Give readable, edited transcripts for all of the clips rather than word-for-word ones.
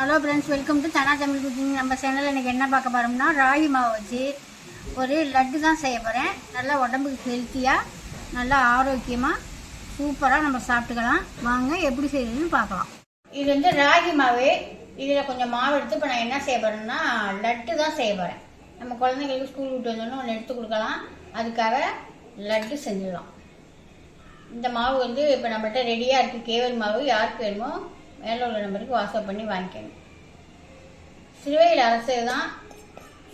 Hello friends, welcome to Dhana Tamil cooking. நம்ம சேனலில் இன்றைக்கி என்ன பார்க்க போகிறோம்னா, ராகி மாவு வச்சு ஒரு லட்டு தான் செய்ய போகிறேன். நல்லா உடம்புக்கு ஹெல்த்தியாக, நல்லா ஆரோக்கியமாக, சூப்பராக நம்ம சாப்பிட்டுக்கலாம். வாங்க எப்படி செய்யறதுன்னு பார்க்கலாம். இது வந்து ராகி மாவு. இதில் கொஞ்சம் மாவு எடுத்து இப்போ நான் என்ன செய்ய போகிறேன்னா, லட்டு தான் செய்ய போகிறேன். நம்ம குழந்தைங்களுக்கு ஸ்கூல் விட்டு வந்தோன்னு ஒன்று எடுத்து கொடுக்கலாம். அதுக்காக லட்டு செஞ்சிடலாம். இந்த மாவு வந்து இப்போ நம்மகிட்ட ரெடியாக இருக்குது. கேவல் மாவு யாருக்கு வேணுமோ மேலே உள்ள நம்பருக்கு வாட்ஸ்அப் பண்ணி வாங்கிக்கணும். சிறுவையில் அரைச்சது தான்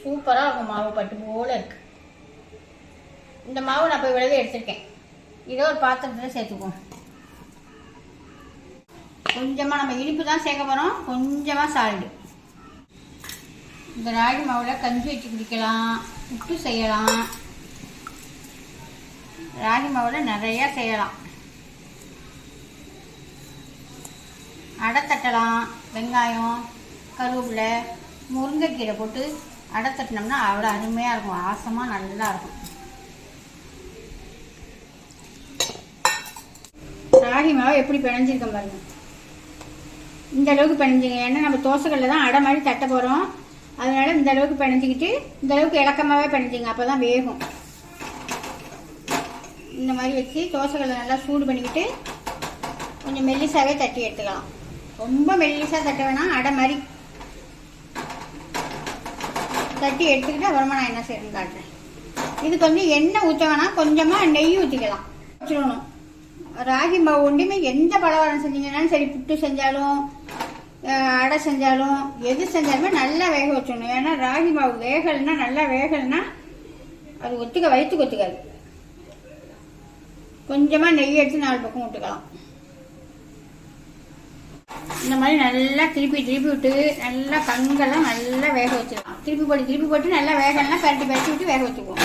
சூப்பராக இருக்கும். மாவு பட்டு போல் இருக்குது. இந்த மாவு நான் இப்போ விளைவி எடுத்துருக்கேன். இதோ ஒரு பாத்திரத்தில் சேர்த்துக்குவோம். கொஞ்சமாக நம்ம இனிப்பு தான் சேர்க்க போகிறோம். கொஞ்சமாக சால்ட்டு. இந்த ராகி மாவில் கஞ்சி வச்சு குடிக்கலாம், புட்டு செய்யலாம். ராகி மாவில் நிறையா செய்யலாம். அடை தட்டலாம். வெங்காயம், கருவேப்பிலை, முருங்கைக்கீரை போட்டு அடை தட்டினோம்னா அவ்வளோ அருமையாக இருக்கும். வாசமாக நல்லா இருக்கும். ராகி மாவு எப்படி பிணைஞ்சிருக்க பாருங்க. இந்த அளவுக்கு பிணைஞ்சிங்க. ஏன்னா நம்ம தோசைகளில் தான் அடை மாதிரி தட்ட போகிறோம். அதனால இந்த அளவுக்கு பிணைஞ்சிக்கிட்டு இந்த அளவுக்கு இலக்கமாகவே பிணைஞ்சிங்க. அப்போ தான் வேகும். இந்த மாதிரி வச்சு தோசைகளை நல்லா சூடு பண்ணிக்கிட்டு கொஞ்சம் மெல்லிசாவே தட்டி எடுத்துக்கலாம். ரொம்ப மெல்லிசாக தட்ட வேணாம். அடை மாதிரி தட்டி எடுத்துக்கிட்டு அப்புறமா நான் என்ன செய்யணும்னு காட்டுறேன். இதுக்கு வந்து எண்ணெய் ஊற்ற வேணாம். கொஞ்சமாக நெய் ஊற்றிக்கலாம். வச்சுக்கணும். ராகி மாவு ஒன்றுமே எந்த பலகாரம் செஞ்சீங்கன்னாலும் சரி, புட்டு செஞ்சாலும் அடை செஞ்சாலும் எது செஞ்சாலுமே நல்லா வேக வச்சிடணும். ஏன்னா ராகி மாவு வேகலைன்னா, நல்லா வேகலைன்னா அது வயிற்றுக்கு ஒத்துக்காது. கொஞ்சமாக நெய் எடுத்து 4 பக்கம் விட்டுக்கலாம். இந்த மாதிரி நல்லா திருப்பி விட்டு நல்லா கங்கெல்லாம் நல்லா வேக வச்சிடலாம். திருப்பி போட்டு நல்லா வேகலாம் பரட்டி விட்டு வேக வச்சுக்குவோம்.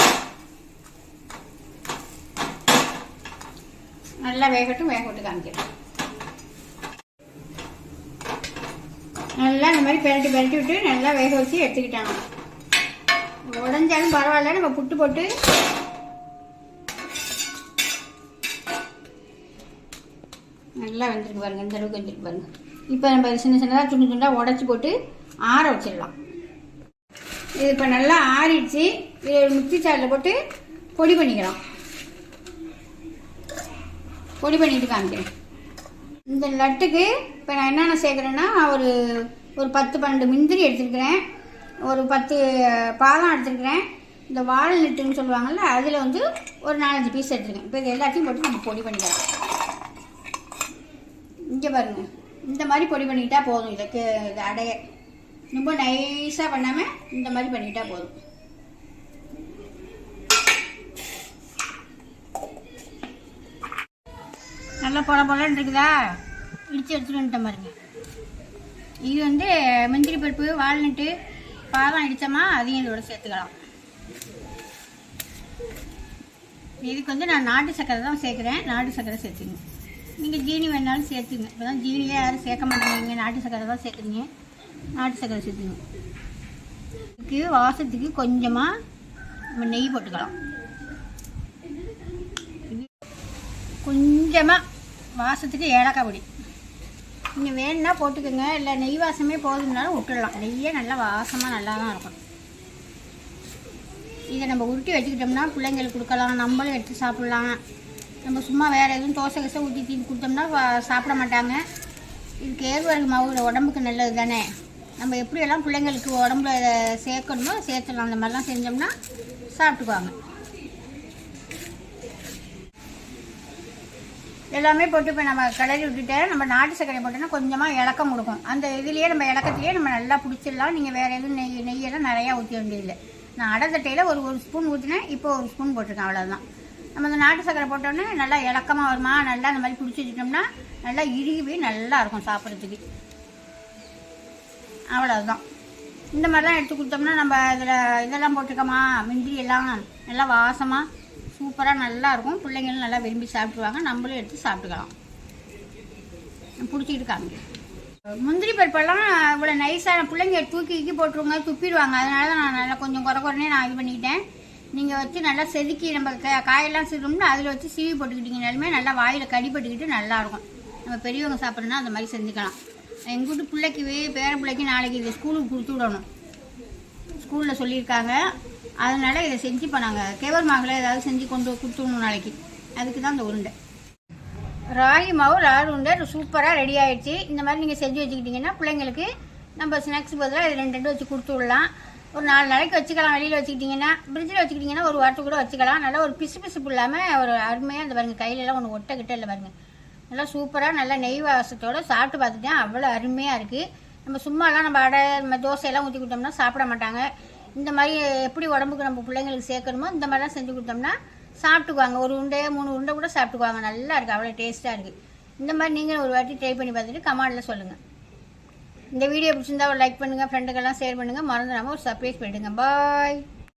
நல்லா வேகட்டும். வேக விட்டு காமிக்கிறேன். நல்லா இந்த மாதிரி பரட்டி விட்டு நல்லா வேக வச்சு எடுத்துக்கிட்டாங்க. உடஞ்சாலும் பரவாயில்ல, நம்ம புட்டு போட்டு நல்லா வெந்திருக்கு பாருங்க. இந்த அளவுக்கு வெந்திருக்கு பாருங்க. இப்போ நம்ம சின்னதாக துண்டாக உடச்சி போட்டு ஆற வச்சிடலாம். இது இப்போ நல்லா ஆறிடுச்சு. இது ஒரு மிக்ஸி ஜாரில் போட்டு பொடி பண்ணிக்கலாம். பொடி பண்ணிட்டு காமிக்கிறேன். இந்த லட்டுக்கு இப்போ நான் என்னென்ன சேர்க்குறேன்னா, ஒரு 10-12 முந்திரி எடுத்துருக்கிறேன். ஒரு 10 பாதாம் எடுத்துருக்கிறேன். இந்த வாழைநட்டுன்னு சொல்லுவாங்கள்ல, அதில் வந்து ஒரு 4-5 பீஸ் எடுத்துருக்கேன். இப்போ இது எல்லாத்தையும் போட்டு நம்ம பொடி பண்ணிக்கலாம். இங்கே பாருங்கள், இந்த மாதிரி பொடி பண்ணிக்கிட்டா போதும். இதுக்கு இது அடைய ரொம்ப நைஸாக பண்ணாமல் இந்த மாதிரி பண்ணிக்கிட்டா போதும். நல்லா பொலன்னு இருக்குதா? இடித்து எடுத்துகிட்டு வந்துட்டேன் பாருங்க. இது வந்து முந்திரி பருப்பு, வால்நட்டு, பாதாம் இடித்தோமா அதையும் இதோட சேர்த்துக்கலாம். இதுக்கு வந்து நான் நாட்டு சர்க்கரை தான் சேர்க்குறேன். நாட்டு சர்க்கரை சேர்த்துங்க. நீங்கள் ஜீனி வேணாலும் சேர்த்துங்க. இப்போ தான் ஜீனியே யாரும் சேர்க்க மாட்டேங்க. நாட்டு சர்க்கரை தான் சேர்க்குறீங்க. நாட்டு சர்க்கரை சேர்த்துங்க. இதுக்கு வாசத்துக்கு கொஞ்சமாக நம்ம நெய் போட்டுக்கலாம். கொஞ்சமாக வாசத்துக்கு ஏலக்காய் பொடி நீங்கள் வேணுன்னா போட்டுக்கோங்க. இல்லை நெய் வாசமே போதும்னாலும் விட்டுடலாம். நெய்யே நல்லா வாசமாக நல்லா தான் இருக்கும். இதை நம்ம உருட்டி வச்சுக்கிட்டோம்னா பிள்ளைங்களுக்கு கொடுக்கலாம். நம்மளும் எடுத்து சாப்பிட்லாம். நம்ம சும்மா வேறு எதுவும் தோசை ஊற்றி தீட்டு கொடுத்தோம்னா சாப்பிட மாட்டாங்க. இது கேழ்வரகு மாவு உடம்புக்கு நல்லது தானே. நம்ம எப்படியெல்லாம் பிள்ளைங்களுக்கு உடம்புல சேர்க்கணுமோ சேர்த்துடலாம். அந்த மாதிரிலாம் செஞ்சோம்னா சாப்பிட்டுக்குவாங்க. எல்லாமே போட்டு இப்போ நம்ம கிளறி விட்டுட்டு நம்ம நாட்டு சர்க்கரை போட்டோன்னா கொஞ்சமாக இலக்கம் கொடுக்கும். அந்த இதுலேயே நம்ம இலக்கத்துலேயே நம்ம நல்லா பிடிச்சிடலாம். நீங்கள் வேறு எதுவும் நெய்யெல்லாம் நிறையா ஊற்ற வேண்டியதில்லை. நான் அடை தட்டையில் ஒரு ஸ்பூன் ஊற்றினேன். இப்போ 1 ஸ்பூன் போட்டிருக்கேன். அவ்வளோதான். நம்ம இந்த நாட்டு சர்க்கரை போட்டோன்னே நல்லா இலக்கமாக வருமா. நல்லா அந்த மாதிரி பிடிச்சி வச்சுட்டோம்னா நல்லா இறுகி போய் நல்லா இருக்கும் சாப்பிட்றதுக்கு. அவ்வளோதான். இந்த மாதிரிலாம் எடுத்து கொடுத்தோம்னா நம்ம இதில் இதெல்லாம் போட்டிருக்கோமா, முந்திரி எல்லாம் நல்லா வாசமாக சூப்பராக நல்லாயிருக்கும். பிள்ளைங்களும் நல்லா விரும்பி சாப்பிடுவாங்க. நம்மளும் எடுத்து சாப்பிட்டுக்கலாம். பிடிச்சிக்கிட்டு காமிங்க. முந்திரி பருப்பெல்லாம் இவ்வளோ நைஸான பிள்ளைங்க தூக்கி போட்டுருவாங்க, துப்பிடுவாங்க. அதனால தான் நான் நல்லா கொஞ்சம் குறைனே நான் இது பண்ணிக்கிட்டேன். நீங்கள் வச்சு நல்லா செதுக்கி நம்ம காயெல்லாம் சிறும்னா அதில் வச்சு சீவி போட்டுக்கிட்டிங்கனாலுமே நல்லா வாயில் கடிப்பட்டுக்கிட்டு நல்லாயிருக்கும். நம்ம பெரியவங்க சாப்பிட்றோன்னா அந்த மாதிரி செஞ்சுக்கலாம். எங்கள் வீட்டு பிள்ளைக்கு பேர பிள்ளைக்கு நாளைக்கு இதை ஸ்கூலுக்கு கொடுத்து விடணும். ஸ்கூலில் சொல்லியிருக்காங்க. அதனால் இதை செஞ்சு இப்போ நாங்கள் கேவர் மாவில் ஏதாவது செஞ்சு கொண்டு கொடுத்துடணும் நாளைக்கு. அதுக்கு தான் இந்த உருண்டை. ராகி மாவு லாடு உருண்டை சூப்பராக ரெடி ஆகிடுச்சு. இந்த மாதிரி நீங்கள் செஞ்சு வச்சுக்கிட்டிங்கன்னா பிள்ளைங்களுக்கு நம்ம ஸ்நாக்ஸ் பதிலாக இது 2 வச்சு கொடுத்து விடலாம். ஒரு 4 நாளைக்கு வச்சுக்கலாம். வெளியில் வச்சுக்கிட்டிங்கன்னா ஃப்ரிட்ஜில் வச்சுக்கிட்டிங்கன்னா ஒரு வாரத்துக்கு கூட வச்சுக்கலாம். நல்லா ஒரு பிசு இல்லாமல் ஒரு அருமையாக இந்த பாருங்கள் கையிலலாம் ஒன்று ஒட்டக்கிட்ட இல்லை பாருங்கள். நல்லா சூப்பராக நல்லா நெய் வாசத்தோடு சாப்பிட்டு பார்த்துட்டேன். அவ்வளோ அருமையாக இருக்குது. நம்ம சும்மாலாம் நம்ம அடை நம்ம தோசையெல்லாம் ஊற்றி கொடுத்தோம்னா சாப்பிட மாட்டாங்க. இந்த மாதிரி எப்படி உடம்புக்கு நம்ம பிள்ளைங்களுக்கு சேர்க்கணுமோ இந்த மாதிரிலாம் செஞ்சு கொடுத்தோம்னா சாப்பிட்டுக்குவாங்க. ஒரு உருண்டை 3 உருண்டை கூட சாப்பிட்டுக்குவாங்க. நல்லா இருக்குது, அவ்வளோ டேஸ்ட்டாக இருக்குது. இந்த மாதிரி நீங்கள் ஒரு வாட்டி ட்ரை பண்ணி பார்த்துட்டு கமெண்டில் சொல்லுங்கள். இந்த வீடியோ பிடிச்சிருந்தா ஒரு லைக் பண்ணுங்கள், ஃப்ரெண்டுக்கெல்லாம் ஷேர் பண்ணுங்கள். மறந்துடாமல் ஒரு சர்ப்ரைஸ் பண்ணிவிடுங்க. பாய்.